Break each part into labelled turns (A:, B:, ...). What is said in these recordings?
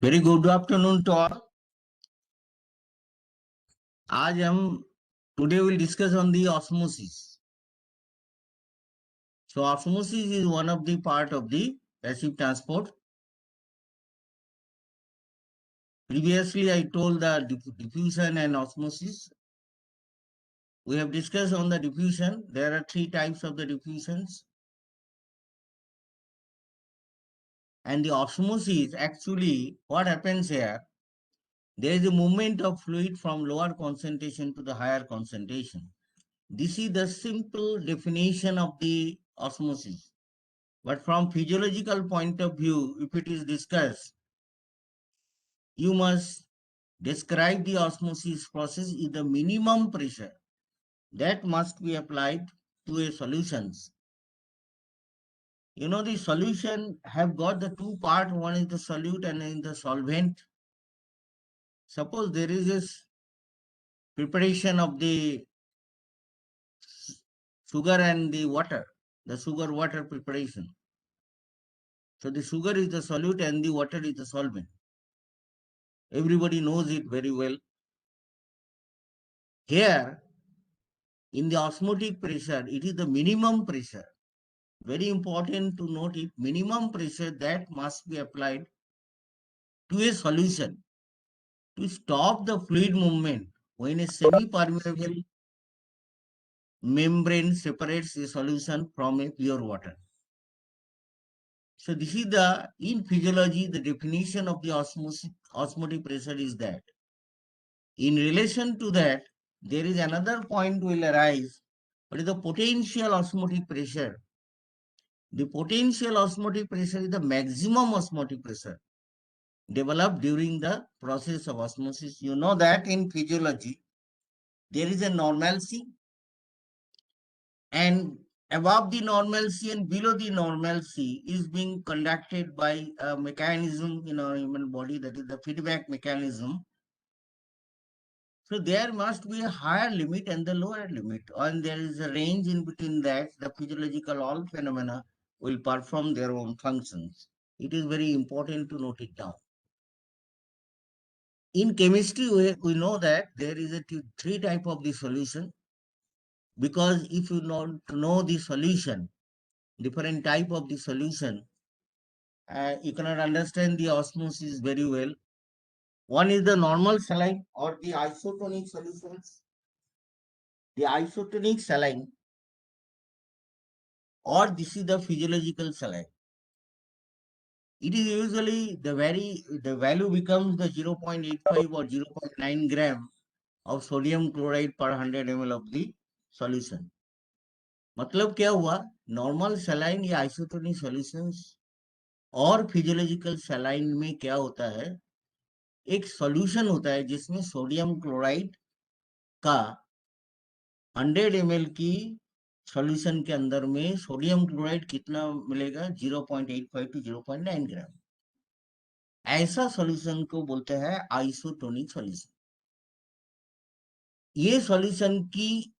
A: Very good afternoon to all. आज हम today will discuss on the osmosis. So osmosis is one of the part of the passive transport. Previously I told the diffusion and osmosis. We have discussed on the diffusion. There are three types of the diffusions. And the osmosis, actually what happens here, there is a movement of fluid from lower concentration to the higher concentration. This is the simple definition of the osmosis. But from physiological point of view, if it is discussed, you must describe the osmosis process is the minimum pressure that must be applied to a solutions. You know, the solution have got the two part. One is the solute and then the solvent. Suppose there is this preparation of the sugar and the water, the sugar water preparation. So the sugar is the solute and the water is the solvent. Everybody knows it very well. Here, in the osmotic pressure, it is the minimum pressure. Very important to note it, minimum pressure that must be applied to a solution to stop the fluid movement when a semi-permeable membrane separates a solution from a pure water. So this is the, in physiology, the definition of the osmotic pressure is that. In relation to that, there is another point will arise, what is the potential osmotic pressure. The potential osmotic pressure is the maximum osmotic pressure developed during the process of osmosis. You know that in physiology, there is a normalcy, and above the normalcy and below the normalcy is being conducted by a mechanism in our human body, that is the feedback mechanism. So there must be a higher limit and the lower limit, and there is a range in between that. The physiological all phenomena will perform their own functions. It is very important to note it down. In chemistry, we know that there is a three type of the solution, because if you know the solution, different type of the solution, you cannot understand the osmosis very well. One is the normal saline or the isotonic solutions, the isotonic saline, or this is the physiological saline. It is usually the value becomes the 0.85 or 0.9 gram of sodium chloride per 100 ml of the solution. मतलब क्या हुआ, normal saline या isotonic solutions और physiological saline में क्या होता है, एक सॉल्यूशन होता है जिसमें सोडियम क्लोराइड का 100 ml की सॉल्यूशन के अंदर में सोडियम क्लोराइड कितना मिलेगा, 0.85 टू 0.9 ग्राम. ऐसा सॉल्यूशन को बोलते हैं आइसोटोनिक सॉल्यूशन. ये सॉल्यूशन की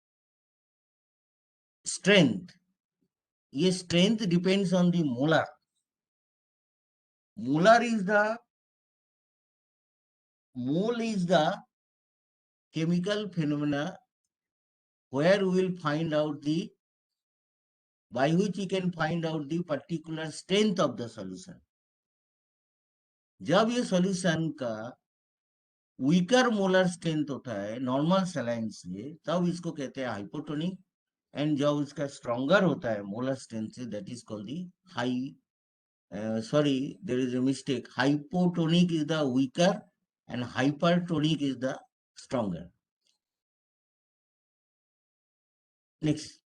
A: स्ट्रेंथ, ये strength depends on the molar. Molar is the mole is the chemical phenomena where we will find out the, by which we can find out the particular strength of the solution. जब ये solution का weaker molar strength होता है normal saline से, तब इसको कहते हैं हाइपोटोनिक. एंड जब इसका स्ट्रॉन्गर होता है मोलर स्ट्रेंथ से, that is called the high, sorry, there is a mistake. Hypotonic is the weaker and hypertonic is the stronger. Next.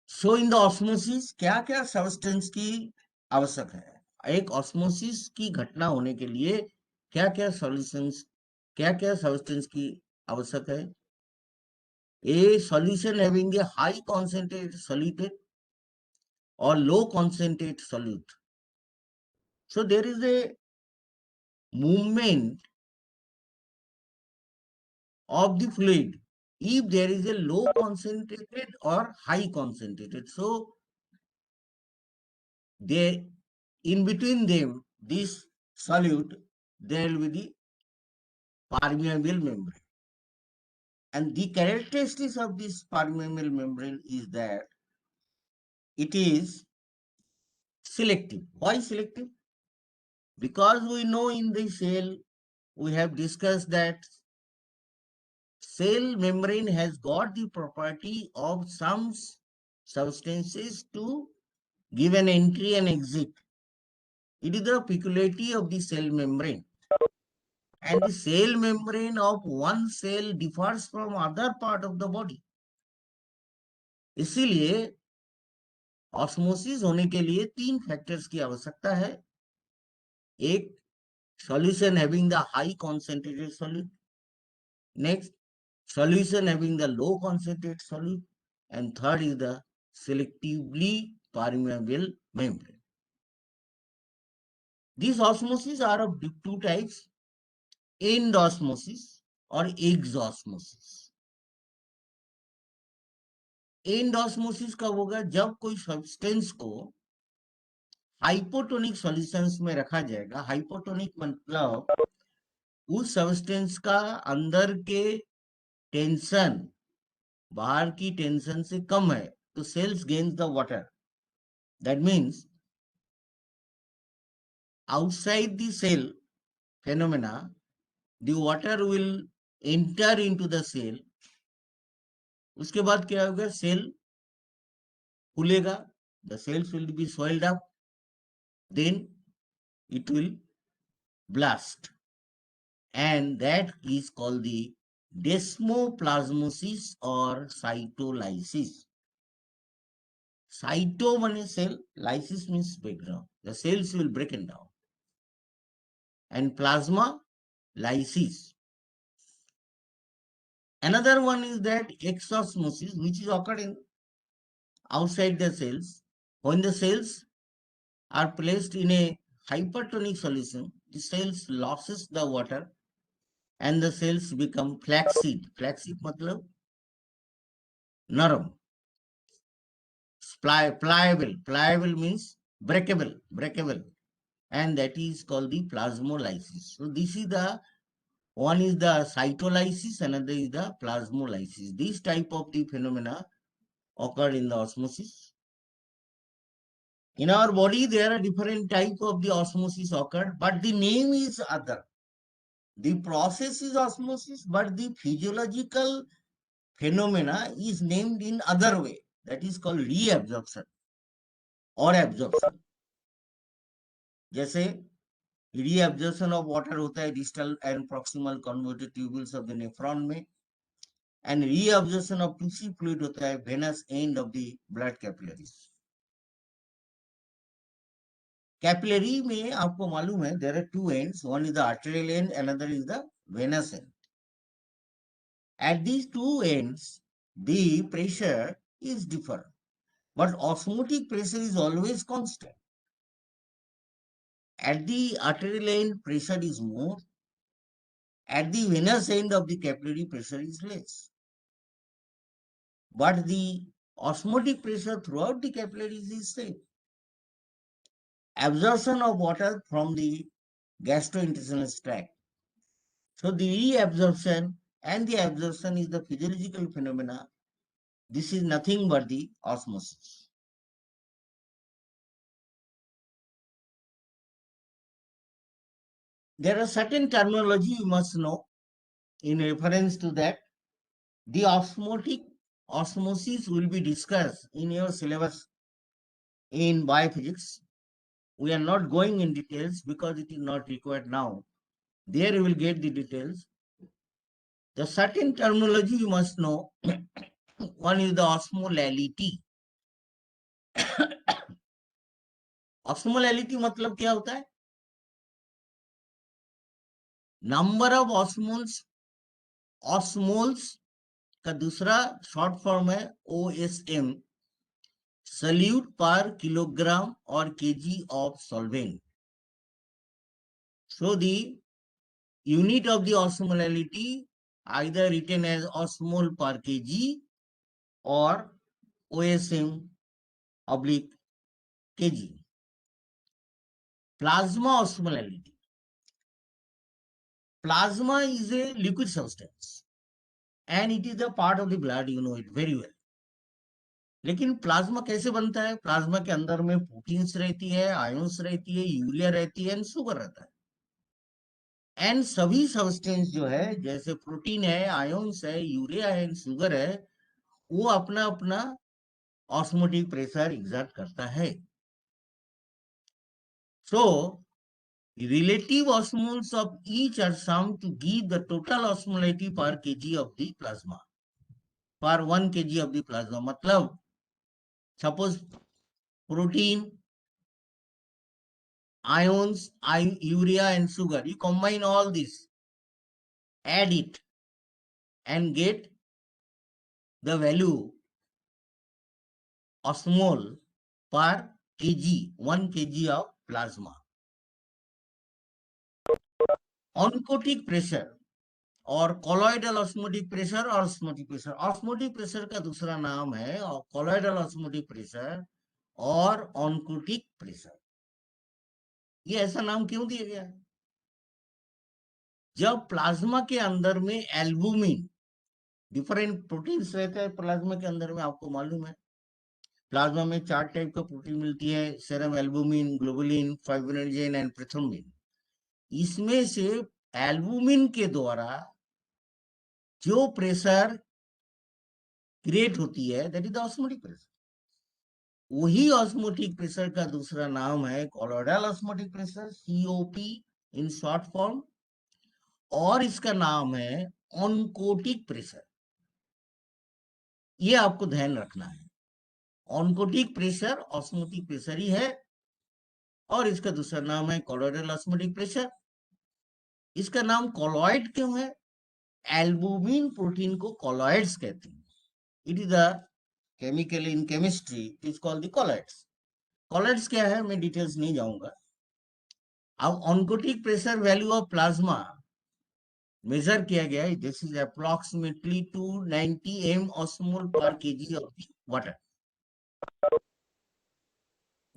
A: So in the osmosis क्या क्या सब्सटेंस की आवश्यक है. एक ऑस्मोसिस की घटना होने के लिए क्या क्या सॉल्यूशंस, क्या क्या सब्सटेंस की आवश्यक है. A solution having a high concentrated solute or low concentrated solute. So there is a movement of the fluid if there is a low concentrated or high concentrated. So they, in between them, this solute, there will be the permeable membrane. And the characteristics of this permeable membrane is that it is selective. Why selective? Because we know in the cell, we have discussed that cell membrane has got the property of some substances to give an entry and exit. It is the peculiarity of the cell membrane. And the cell membrane of one cell differs from other part of the body. इसीलिए osmosis होने के लिए तीन factors की आवश्यकता है. एक, solution having the high concentrated solute. Next, solution having the low concentrated solute. And third is the selectively permeable membrane. These osmosis are of two types, endosmosis or exosmosis. Endosmosis कब होगा? जब कोई substance को hypotonic solutions में रखा जाएगा. Hypotonic मतलब उस सब्सटेंस का अंदर के टेंशन बाहर की टेंशन से कम है, तो cells gains the water. That means outside the cell phenomena, the water will enter into the cell. उसके बाद क्या होगा? Cell फूलेगा. The cells will be swelled up. Then it will blast. And that is called the desmoplasmosis or cytolysis. Cyto means cell, lysis means breakdown. The cells will break it down. And plasma, lysis. Another one is that exosmosis, which is occurring outside the cells. When the cells are placed in a hypertonic solution, the cells loses the water and the cells become flaccid. Flaccid matlab naram. Pliable. Pliable means breakable. Breakable. And that is called the plasmolysis. So this is the one is the cytolysis, another is the plasmolysis. This type of the phenomena occur in the osmosis. In our body, there are different type of the osmosis occurred, but the name is other. The process is osmosis, but the physiological phenomena is named in other way. That is called reabsorption or absorption. जैसे reabsorption of water होता है distal and proximal convoluted tubules of the nephron में, and reabsorption of tissue fluid होता है venous end of the blood capillaries. Capillary में आपको मालूम है there are two ends, one is the arterial end, another is the venous end. At these two ends, the pressure is different, but osmotic pressure is always constant. At the arterial end, pressure is more. At the venous end of the capillary, pressure is less. But the osmotic pressure throughout the capillaries is same. Absorption of water from the gastrointestinal tract. So the reabsorption and the absorption is the physiological phenomena. This is nothing but the osmosis. There are certain terminology you must know in reference to that. The osmosis will be discussed in your syllabus in biophysics. We are not going in details because it is not required now. There you will get the details. The certain terminology you must know. One is the osmolality. Osmolality मतलब क्या होता है? Number of osmoles का दूसरा short form है OSM, solute per kilogram or kg of solvent. So the unit of the osmolality either written as osmol per kg or OSM oblique kg. Plasma osmolality. Plasma is a liquid substance and it is a part of the blood, you know it very well. लेकिन plasma कैसे बनता है? Plasma के अंदर में proteins रहती है, ions रहती है, यूरिया रहती है एंड शुगर रहता है। एंड सभी सब्सटेंस जो है, जैसे प्रोटीन है, आयंस है, यूरिया है, शुगर है, वो अपना अपना ऑस्मोटिक प्रेशर एग्जर्ट करता है। सो relative osmoles of each are summed to give the total osmolality per kg of the plasma, per 1 kg of the plasma. मतलब suppose protein, ions, urea and sugar, you combine all this, add it and get the value osmol per kg, 1 kg of plasma. Oncotic pressure और colloidal osmotic pressure और osmotic pressure. Osmotic pressure का दूसरा नाम है colloidal osmotic pressure और oncotic pressure. ये ऐसा नाम क्यों दिया गया है? जब प्लाज्मा के अंदर में एल्बुमिन, डिफरेंट प्रोटीन्स रहते हैं प्लाज्मा के अंदर में, आपको मालूम है प्लाज्मा में 4 टाइप का प्रोटीन मिलती है, serum albumin, globulin, fibrinogen and prothrombin. इसमें से एल्बुमिन के द्वारा जो प्रेशर क्रिएट होती है, that is the osmotic pressure. वही ऑस्मोटिक प्रेशर का दूसरा नाम है colloidal osmotic pressure, COP in short form, और इसका नाम है ऑनकोटिक प्रेशर। ये आपको ध्यान रखना है, ऑनकोटिक प्रेशर ऑस्मोटिक प्रेशर ही है और इसका दूसरा नाम है कोलॉइडल ऑस्मोटिक प्रेशर। इसका नाम कोलॉइड क्यों है? एल्बुमिन प्रोटीन को कोलॉइड्स कहते हैं। It is the chemical in chemistry it is called the colloids. Colloids क्या है मैं डिटेल्स नहीं जाऊंगा। अब oncotic pressure value of plasma measure किया गया है, this is approximately 290 m osmol per kg of water.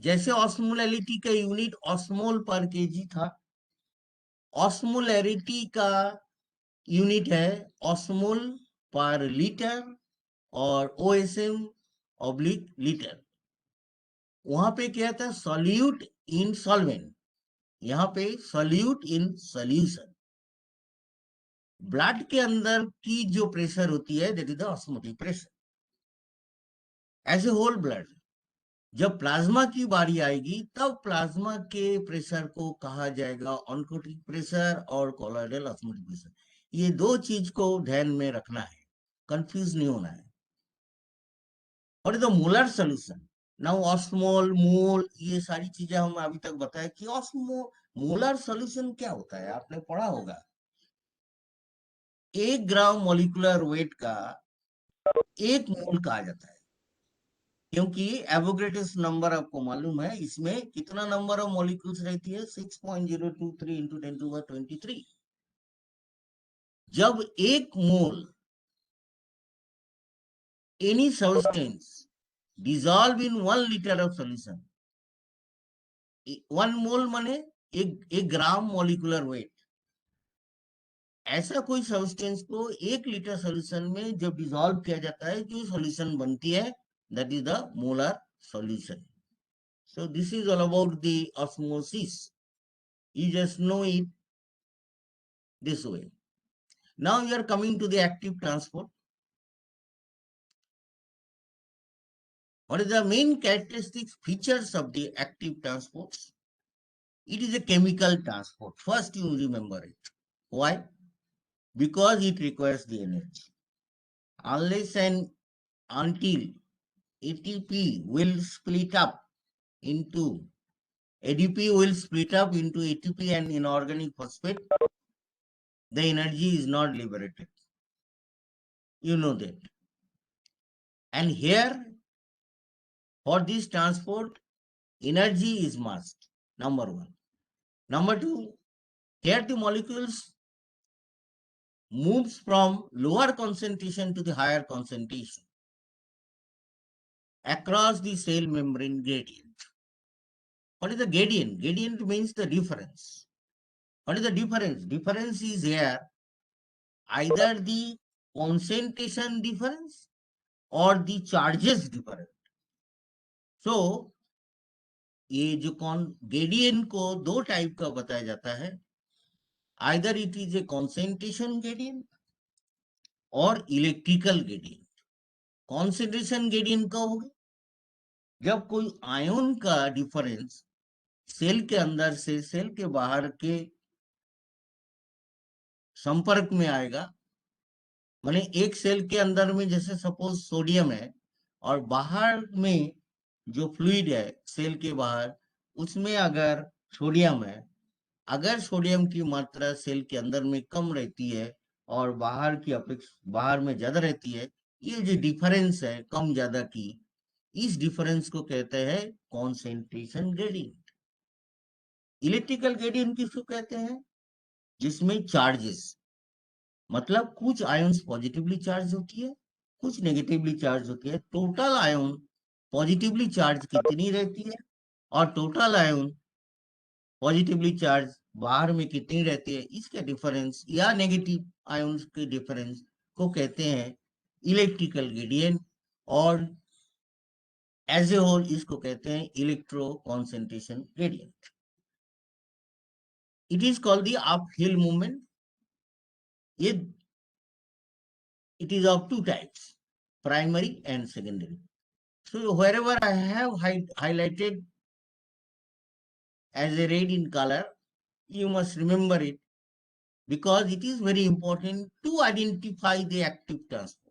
A: जैसे ऑस्मोलैरिटी का यूनिट ऑस्मोल पर केजी था, ऑस्मोलैरिटी का यूनिट है ऑस्मोल पर लीटर और ओएसएम ऑब्लिक लीटर। वहां पे क्या था? सॉल्यूट इन सॉल्वेंट, यहाँ पे सॉल्यूट इन सॉल्यूशन। ब्लड के अंदर की जो प्रेशर होती है that is the osmotic pressure. As a whole blood, जब प्लाज्मा की बारी आएगी तब प्लाज्मा के प्रेशर को कहा जाएगा ऑनकोटिक प्रेशर और कोलॉइडल ऑस्मोटिक प्रेशर। ये दो चीज को ध्यान में रखना है, कंफ्यूज नहीं होना है। और the molar solution, now osmol, mole, ये सारी चीजें हम अभी तक बताए कि मोलर सोल्यूशन क्या होता है, आपने पढ़ा होगा। 1 ग्राम मोलिकुलर वेट का 1 मोल कहा जाता है, क्योंकि एवोगैड्रोस नंबर आपको मालूम है, इसमें कितना नंबर ऑफ मॉलिक्यूल्स रहती है? 6.023 इंटू 10⁻23। जब 1 mole any substance dissolve in 1 litre of solution, 1 mole माने 1 ग्राम मॉलिकुलर वेट, ऐसा कोई सब्सटेंस को 1 लीटर सोल्यूशन में जब डिसॉल्व किया जाता है, जो सोल्यूशन बनती है, that is the molar solution. So this is all about the osmosis. You just know it this way. Now you are coming to the active transport. What is the main characteristics features of the active transport? It is a chemical transport. First you remember it. Why? Because it requires the energy. Unless and until ATP will split up into ADP will split up into ATP and inorganic phosphate, the energy is not liberated. You know that. And here, for this transport, energy is must, number 1. Number 2, here the molecules moves from lower concentration to the higher concentration across the cell membrane gradient. What is the gradient? Gradient means the difference. What is the difference? Difference is here either the concentration difference or the charges difference. So ये जो gradient को दो type का बताया जाता है, either it is a concentration gradient और electrical gradient. Concentration gradient कब होगा? जब कोई आयन का डिफरेंस सेल के अंदर से सेल के बाहर के संपर्क में आएगा। माने एक सेल के अंदर में जैसे सपोज सोडियम है और बाहर में जो फ्लूइड है सेल के बाहर, उसमें अगर सोडियम है, अगर सोडियम की मात्रा सेल के अंदर में कम रहती है और बाहर की अपेक्षा बाहर में ज्यादा रहती है, ये जो डिफरेंस है कम ज्यादा की, इस डिफरेंस को कहते हैं कॉन्सेंट्रेशन ग्रेडियंट। इलेक्ट्रिकल ग्रेडियंट किसको कहते हैं? जिसमें चार्जेस, मतलब कुछ आयंस पॉजिटिवली चार्ज होती है, कुछ नेगेटिवली चार्ज होती है। टोटल आयन पॉजिटिवली चार्ज कितनी रहती है और टोटल आयन पॉजिटिवली चार्ज बाहर में कितनी रहती है, इसके डिफरेंस या नेगेटिव आयंस के डिफरेंस को कहते हैं इलेक्ट्रिकल ग्रेडियंट, और एज ए होल इसको कहते हैं electro concentration gradient. It is called the up hill movement. ये it is of two types, primary and secondary. So wherever I have highlighted as a red in color, you must remember it because it is very important to identify the active transport.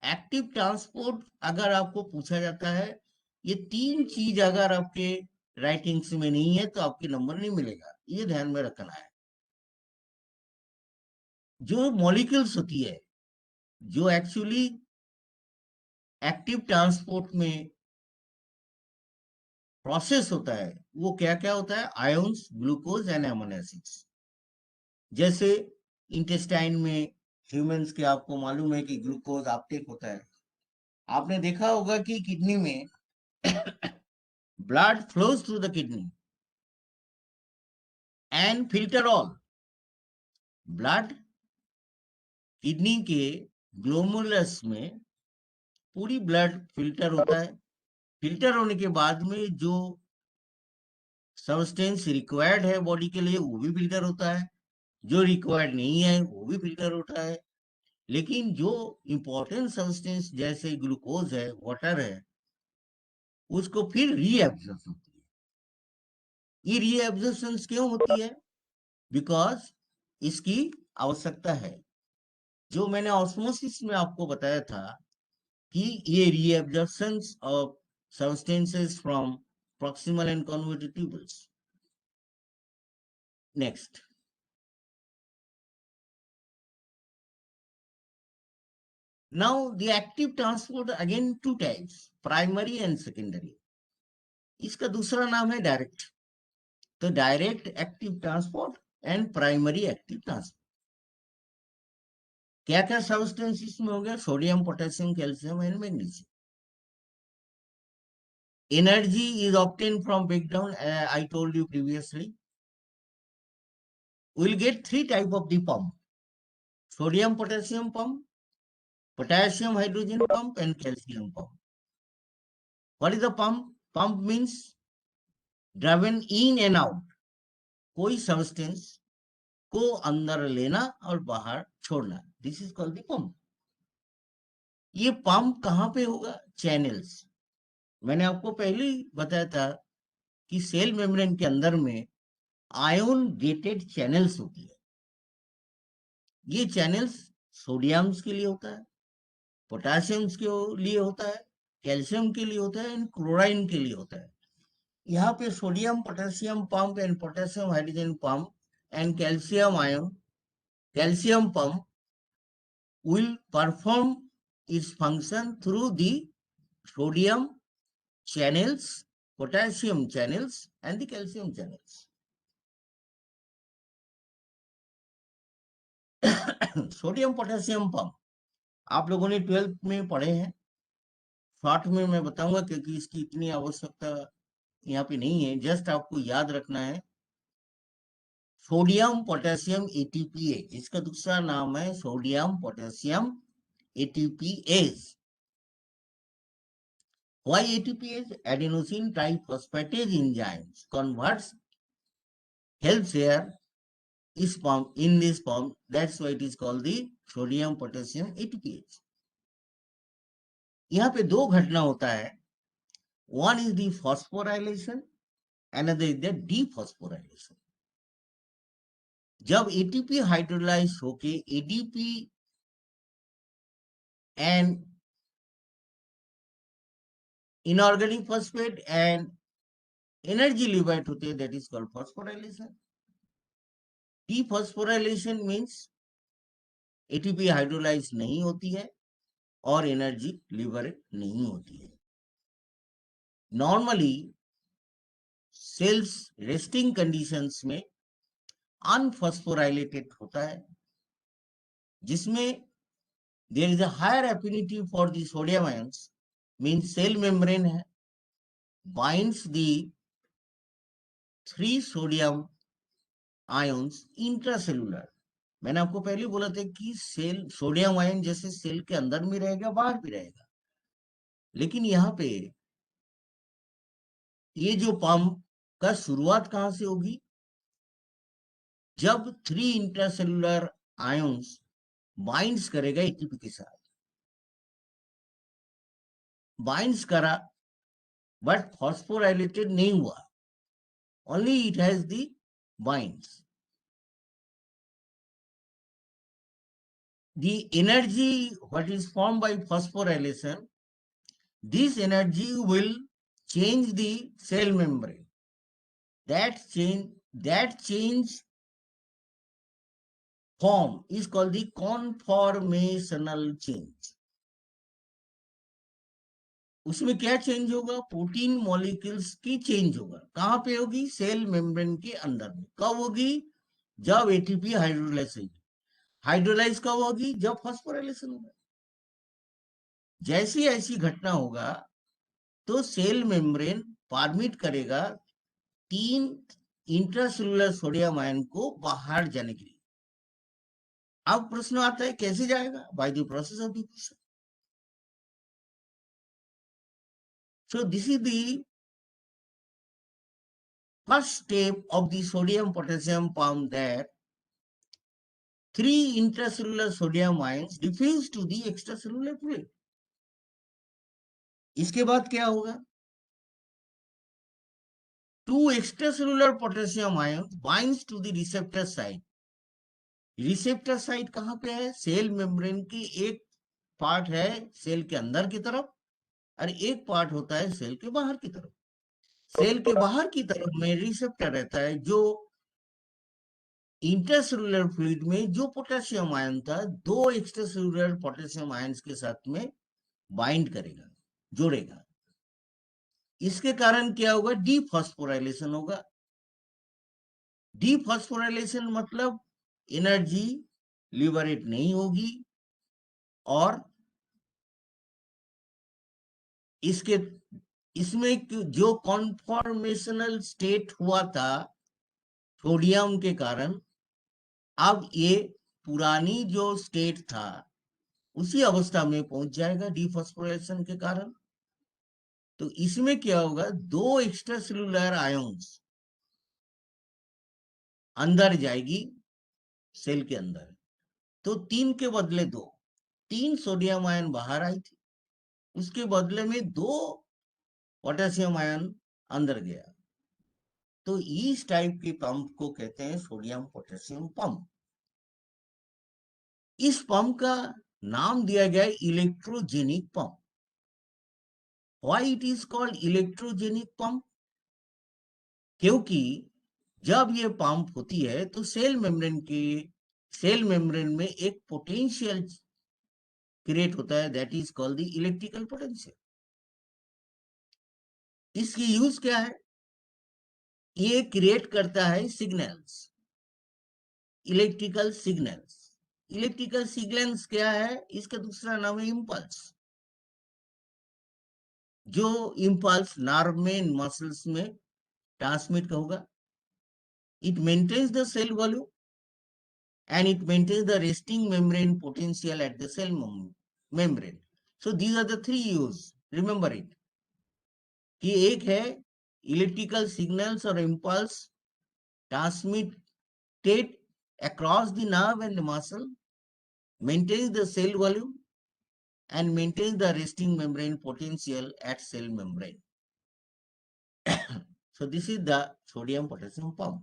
A: Active transport अगर आपको पूछा जाता है, ये तीन चीज अगर आपके राइटिंग्स में नहीं है तो आपके नंबर नहीं मिलेगा, ये ध्यान में रखना है। जो मॉलिक्यूल्स होती है जो एक्चुअली एक्टिव ट्रांसपोर्ट में प्रोसेस होता है, वो क्या क्या होता है? Ions, glucose and amino acids. जैसे इंटेस्टाइन में ह्यूमंस के आपको मालूम है कि ग्लूकोज अपटेक होता है। आपने देखा होगा कि किडनी में blood flows through the kidney and filter all blood. Kidney के ग्लोमुलस में पूरी ब्लड फिल्टर होता है। फिल्टर होने के बाद में जो सब्सटेंस रिक्वायर्ड है बॉडी के लिए वो भी फिल्टर होता है, जो रिक्वायर्ड नहीं है वो भी फिल्टर होता है। लेकिन जो इंपॉर्टेंट सब्सटेंस जैसे ग्लूकोज है, वाटर है, उसको फिर रीएब्जॉर्ब होती है। ये रीएब्जॉर्प्शन क्यों होती है? बिकॉज इसकी आवश्यकता है। जो मैंने ऑस्मोसिस में आपको बताया था कि ये reabsorption of substances from proximal and convoluted tubules. Next. Now the active transport again two types, primary and secondary. इसका दूसरा नाम है डायरेक्ट। तो direct active transport and primary active transport. क्या क्या सब्सटेंस इसमें हो गया? Sodium, potassium, calcium and magnesium. Energy is obtain from breakdown, I told you previously. We'll get three type of the pump: sodium potassium pump, potassium hydrogen pump, and calcium pump. What is the pump? Pump means driven in and out, कोई substance को अंदर लेना और बाहर छोड़ना, this is called the pump. ये pump कहां पे होगा? चैनल्स। मैंने आपको पहले ही बताया था कि सेल मेम्ब्रेन के अंदर में आयन गेटेड चैनल्स होती है। ये चैनल्स सोडियम्स के लिए होता है, पोटेशियम्स के लिए होता है, कैल्शियम के लिए होता है एंड क्लोराइन के लिए होता है। यहाँ पे sodium potassium pump and potassium hydrogen pump and calcium ion calcium pump will perform its function through the sodium channels, potassium channels and the calcium channels. Sodium potassium pump आप लोगों ने 12th में पढ़े हैं। शॉर्ट में मैं बताऊंगा क्योंकि इसकी इतनी आवश्यकता यहाँ पे नहीं है, जस्ट आपको याद रखना है सोडियम पोटेशियम एटीपीएज, इसका दूसरा नाम है sodium potassium ATPase. Why ATPase? Adenosine triphosphatase enzymes converts helps here is formed in this form. That's why it is called the sodium potassium ATPase. यहाँ पे दो घटना होता है, one is the phosphorylation, another is the dephosphorylation. जब ATP hydrolyse होके ADP and inorganic phosphate and energy liberate होते हैं, that is called phosphorylation. Dephosphorylation means ATP hydrolyse नहीं होती है और एनर्जी लिबरेट नहीं होती है. नॉर्मली सेल्स रेस्टिंग कंडीशंस में अनफॉस्फोराइलेटेड होता है, जिसमें there is a higher affinity for the sodium ions, means cell membrane है binds the 3 sodium ions intracellular. मैंने आपको पहले बोला था कि सेल सोडियम आयन जैसे सेल के अंदर भी रहेगा, बाहर भी रहेगा, लेकिन यहाँ पे ये जो पंप का शुरुआत कहां से होगी? जब 3 इंट्रासेलुलर आयंस बाइंड्स करेगा एटीपी के साथ, बाइंड्स करा बट फॉस्फोराइलेटेड नहीं हुआ, only it has the binds. The energy what is formed by phosphorylation, this energy will change the cell membrane. That change form is called the conformational change. उसमें क्या change होगा? Protein molecules की change होगा. कहां पे होगी? Cell membrane के अंदर में. कब होगी? जब एटीपी हाइड्रोलाइज होगी. हाइड्रोलाइज कब होगी? जब फॉस्फोराइलेशन होगा. जैसी ऐसी घटना होगा तो सेल मेम्ब्रेन परमिट करेगा 3 इंट्रासेलुलर सोडियम आयन को बाहर जाने के लिए. अब प्रश्न आता है कैसे जाएगा? By the process of diffusion. So this is the first step of the sodium potassium pump, that 3 intracellular sodium ions diffuse to the extracellular fluid. इसके बाद क्या होगा? 2 extracellular potassium ions binds to the receptor site. Receptor site कहां पे है? Cell membrane की एक part है सेल के अंदर की तरफ और एक पार्ट होता है सेल के बाहर की तरफ. सेल के बाहर की तरफ में रिसेप्टर रहता है जो इंटरसेलुलर फ्लूइड में जो पोटेशियम आयन था 2 एक्स्ट्रासेलुलर पोटेशियम आयंस के साथ में बाइंड करेगा, जोड़ेगा. इसके कारण क्या होगा? डीफॉस्फोराइलेशन होगा. डीफॉस्फोराइलेशन मतलब एनर्जी लिबरेट नहीं होगी और इसमें जो कॉन्फॉर्मेशनल स्टेट हुआ था सोडियम के कारण, अब ये पुरानी जो स्टेट था उसी अवस्था में पहुंच जाएगा डीफॉस्फोरेशन के कारण. तो इसमें क्या होगा? 2 एक्स्ट्रासेलुलर आयंस अंदर जाएगी सेल के अंदर, तो 3 के बदले 2, 3 सोडियम आयन बाहर आई थी, उसके बदले में 2 पोटेशियम आयन अंदर गया. तो इस टाइप के पंप को कहते हैं सोडियम पोटेशियम पंप. इस पंप का नाम दिया गया है electrogenic pump. Why it is called electrogenic pump? क्योंकि जब ये पंप होती है तो सेल मेम्ब्रेन में एक पोटेंशियल क्रिएट होता है, that is called the electrical potential. इसकी यूज क्या है? ये क्रिएट करता है signals, electrical signals. Electrical signals क्या है? इसका दूसरा नाम है इंपल्स. जो इम्पल्स नर्व में मसल्स में ट्रांसमिट होगा, it maintains the cell volume and it maintains the resting membrane potential at the cell membrane. So these are the three U's. Remember it. कि एक है इलेक्ट्रिकल सिग्नल्स और impulse transmitted across the nerve and the muscle, maintains the cell volume and maintains the resting membrane potential at cell membrane. So this is the sodium potassium pump.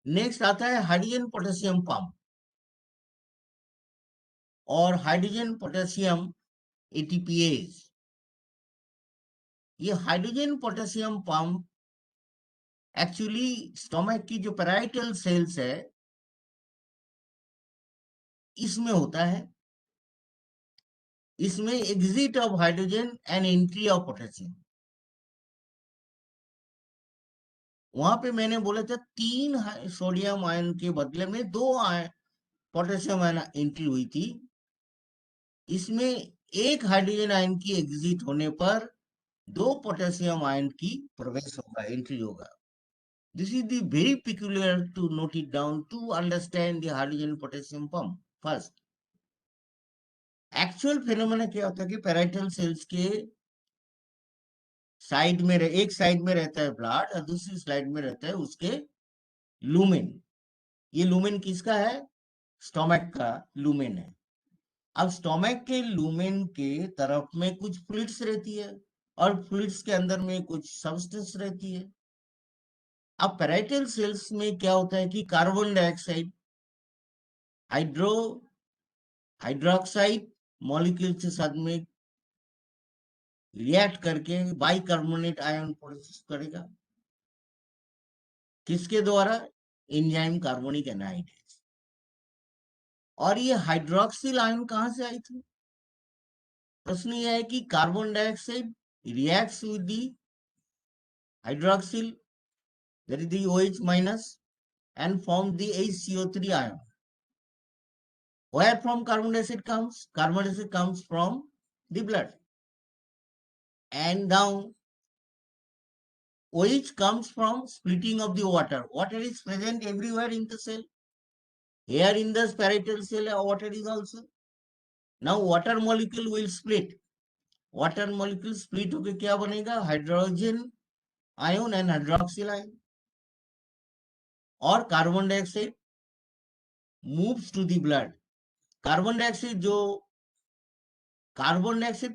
A: Next आता है hydrogen potassium pump और hydrogen potassium ATPase. ये hydrogen potassium pump actually stomach की जो parietal cells है इसमें होता है। इसमें exit of hydrogen and entry of potassium. वहां पे मैंने बोला था 3 सोडियम आयन के बदले में 2 पोटेशियम आयन एंट्री हुई थी। इसमें एक हाइड्रोजन आयन की एग्जिट होने पर 2 पोटेशियम आयन की प्रवेश होगा, एंट्री होगा। This is the very peculiar to note it down to understand the hydrogen potassium pump. First, actual phenomena क्या होता है कि पैराइटल सेल्स के साइड में एक साइड में रहता है ब्लड और दूसरी साइड में रहता है उसके लूमेन। ये लूमेन किसका है? स्टोमक का लूमेन है। अब स्टोमक के लूमेन के तरफ में कुछ फ्लूइड्स रहती है और फ्लूइड्स के अंदर में कुछ सब्सटेंस रहती है। अब पैराइटल सेल्स में क्या होता है कि कार्बन डाइऑक्साइड हाइड्रोक्साइड मॉलिक्यूल के साथ में रिएक्ट करके बाइकार्बोनेट आयन प्रोड्यूस करेगा। किसके द्वारा? Enzyme carbonic anhydrase. और ये हाइड्रोक्सिल आयन कहां से आई थी? प्रश्न यह है कि carbon dioxide reacts with the hydroxyl, that is the OH minus, and form the HCO3 ion. Where from carbon dioxide comes? Carbon dioxide comes from the blood. And now OH comes from splitting of the water. Water is present everywhere in the cell. Here in the parietal cell, water is also. Now water molecule will split. Water molecule split होके क्या बनेगा? Hydrogen ion and hydroxyl ion. और carbon dioxide moves to the blood. Carbon dioxide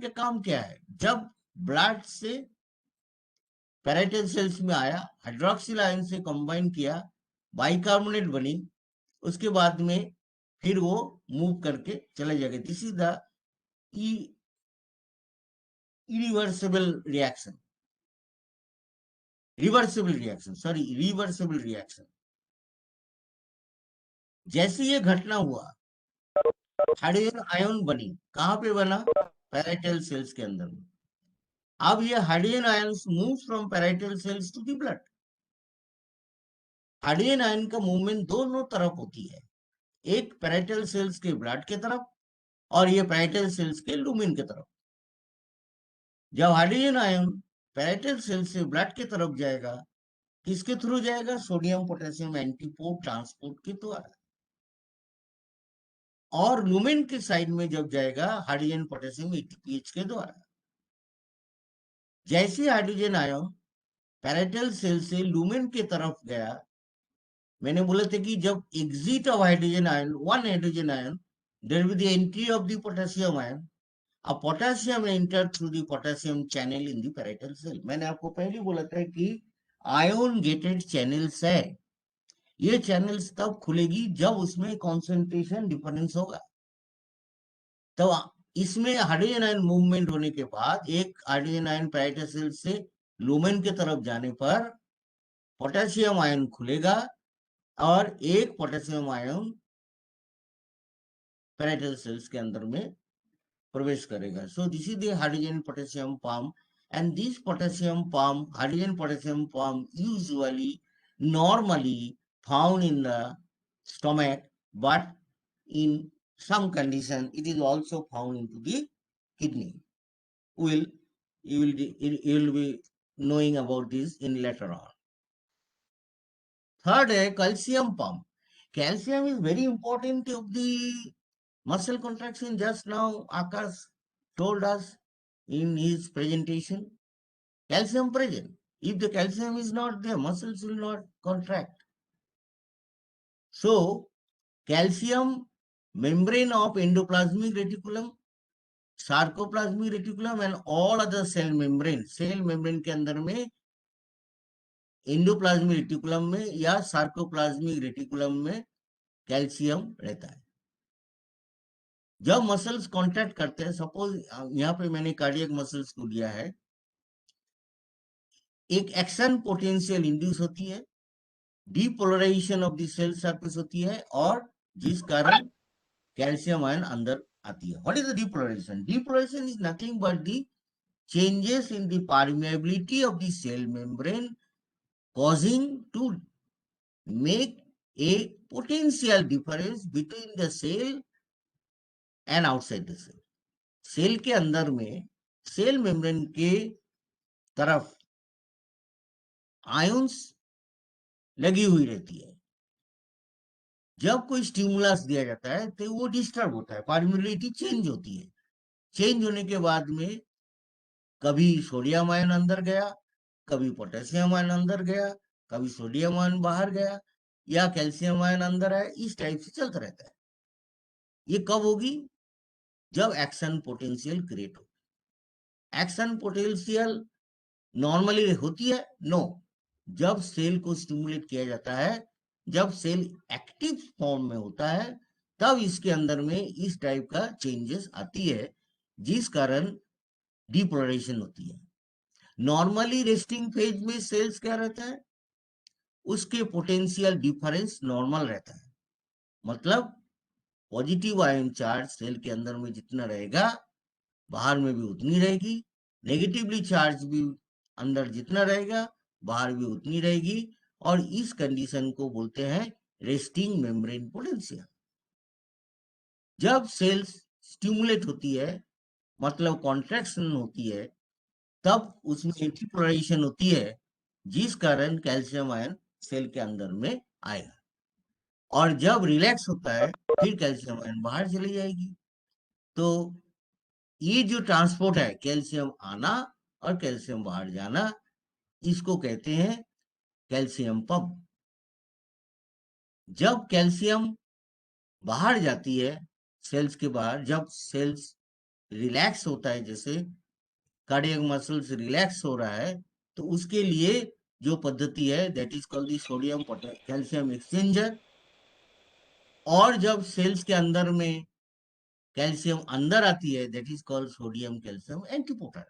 A: का काम क्या है? जब blood से पैराइटल सेल्स में आया, हाइड्रोक्सिल आयन से कंबाइन किया, बाइकार्बोनेट बनी, उसके बाद में फिर वो मूव करके चले जाएगा। This is the reversible reaction. जैसे ये घटना हुआ, हाइड्रोजन आयन बनी, कहां पे बना? पैराइटल सेल्स के अंदर में। अब ये hydrogen ions move from parietal cells to the blood. Hydrogen ion का मूवमेंट दोनों तरफ होती है, एक पैराइटल सेल्स के ब्लड के तरफ और ये पैराइटल सेल्स के लूमेन के तरफ। जब हाइड्रोजन आयन पैराइटल सेल से ब्लड के तरफ जाएगा, किसके थ्रू जाएगा? सोडियम पोटेशियम एंटीपोर्ट ट्रांसपोर्ट के द्वारा। और लूमेन के साइड में जब जाएगा, हाइड्रोजन पोटेशियम एटीपीएच के द्वारा। जैसे हाइड्रोजन आयन पैराइटल सेल से लूमेन के तरफ गया, मैंने बोला था कि जब exit of hydrogen ion, one hydrogen ion, there will be the entry of the potassium ion. A potassium enter through the potassium channel in the parietal cell. मैंने आपको पहले बोला था कि आयोन गेटेड चैनल्स है। ये चैनल्स तब खुलेगी जब उसमें कॉन्सेंट्रेशन डिफरेंस होगा। तो इसमें हाइड्रोजन आयन मूवमेंट होने के बाद एक हाइड्रोजन आयन पैराइटल सेल से लूमेन के तरफ जाने पर पोटेशियम आयन खुलेगा और एक पोटेशियम आयन पैराइटल सेल्स के अंदर में प्रवेश करेगा। So this is the hydrogen potassium pump, and this potassium pump, hydrogen potassium pump, usually normally found in the stomach, but in some condition it is also found into the kidney. will you will be knowing about this in later on. Third, calcium pump. Calcium is very important of the muscle contraction. Just now, Akash told us in his presentation. Calcium present. If the calcium is not there, muscles will not contract. So, calcium membrane of endoplasmic reticulum, sarcoplasmic reticulum and all other cell membrane के अंदर में endoplasmic reticulum में या sarcoplasmic reticulum में calcium रहता है. जब muscles contract करते हैं, सपोज यहाँ पे मैंने कार्डियक मसल्स को लिया है, एक एक्शन पोटेंशियल इंड्यूस होती है, depolarisation of the cell surface होती है और जिस कारण कैल्शियम आयन अंदर आती है. What is the depolarisation? Depolarisation is nothing but the changes in the permeability of the cell membrane causing to make a potential difference between the cell and outside the cell. Cell के अंदर में cell membrane के तरफ ions लगी हुई रहती है. जब कोई स्टिमुलस दिया जाता है तो वो डिस्टर्ब होता है, परमिबिलिटी चेंज होती है. चेंज होने के बाद में कभी सोडियम आयन अंदर गया, कभी पोटेशियम आयन अंदर गया, कभी सोडियम आयन बाहर गया या कैल्शियम आयन अंदर आया, इस टाइप से चलता रहता है. ये कब होगी? जब एक्शन पोटेंशियल क्रिएट हो. एक्शन पोटेंशियल नॉर्मली होती है? नो. जब सेल को स्टिमुलेट किया जाता है, जब सेल एक्टिव फॉर्म में होता है, तब इसके अंदर में इस टाइप का चेंजेस आती है, जिस कारण डीपोलराइजेशन होती है. नॉर्मली रेस्टिंग फेज में सेल्स क्या रहता है? उसके पोटेंशियल डिफरेंस नॉर्मल रहता है. मतलब पॉजिटिव आयन चार्ज सेल के अंदर में जितना रहेगा, बाहर में भी उतनी रहेगी. नेगेटिवली चार्ज भी अंदर जितना रहेगा, बाहर भी उतनी रहेगी. और इस कंडीशन को बोलते हैं रेस्टिंग मेम्ब्रेन पोटेंशियल. जब सेल्स स्टिमुलेट होती है, मतलब कॉन्ट्रैक्शन होती है, तब उसमें एंटीपोलराइजेशन होती है, जिस कारण कैल्शियम आयन सेल के अंदर में आएगा. और जब रिलैक्स होता है, फिर कैल्शियम आयन बाहर चली जाएगी. तो ये जो ट्रांसपोर्ट है, कैल्शियम आना और कैल्शियम बाहर जाना, इसको कहते हैं कैल्शियम पंप. जब कैल्शियम बाहर जाती है सेल्स के बाहर, जब सेल्स रिलैक्स होता है, जैसे कार्डियक मसल्स रिलैक्स हो रहा है, तो उसके लिए जो पद्धति है, that is called the sodium calcium exchanger. और जब सेल्स के अंदर में कैल्शियम अंदर आती है, that is called sodium calcium antiporter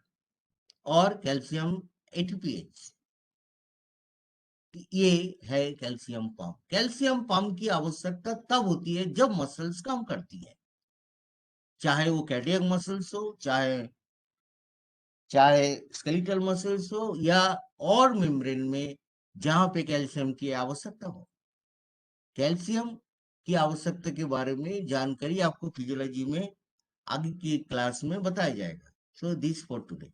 A: और कैल्शियम एटीपीएच. ये है कैल्शियम पंप. कैल्शियम पंप की आवश्यकता तब होती है जब मसल्स काम करती है, चाहे वो कार्डियक मसल्स हो, चाहे स्केलेटल मसल्स हो, या और मेम्ब्रेन में जहां पे कैल्शियम की आवश्यकता हो. कैल्शियम की आवश्यकता के बारे में जानकारी आपको फिजियोलॉजी में आगे की क्लास में बताया जाएगा. So this for today.